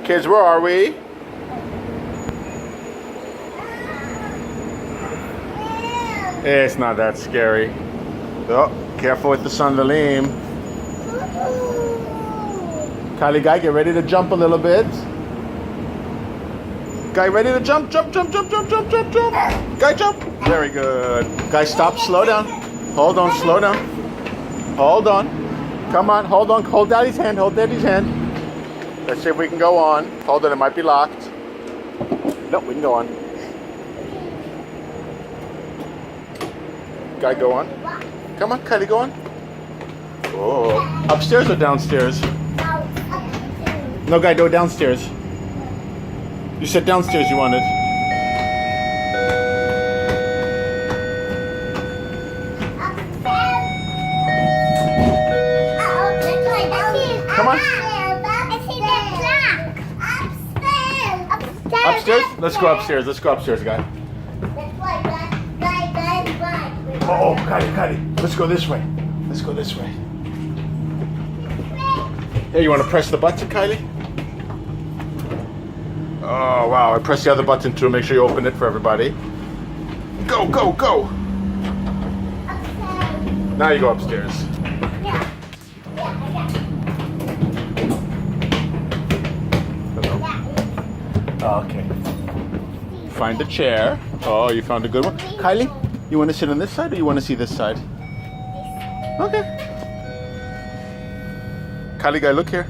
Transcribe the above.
Kids, where are we? It's not that scary. Oh, careful with the sundalim. Kylie, Guy, get ready to jump a little bit. Guy, ready to jump, jump, jump, jump, jump, jump, jump, jump. Guy, jump. Very good. Guy, stop, slow down. Hold on, slow down. Hold on. Come on, hold on. Hold Daddy's hand, hold Daddy's hand. Let's see if we can go on. Hold on, it might be locked. No, we can go on. Guy, go on. Come on, Kylie, go on. Oh, upstairs or downstairs? No, Guy, go downstairs. You said downstairs you wanted. Come on. Upstairs? Let's go upstairs. Let's go upstairs, Guy. Oh, Kylie. Let's go this way. Let's go this way. Hey, you want to press the button, Kylie? Oh, wow. I press the other button too. Make sure you open it for everybody. Go, go, go. Now you go upstairs. Hello. Okay. Find the chair. Oh, you found a good one. Kylie, you want to sit on this side or you want to see this side? Okay. Kylie, Guy, look here.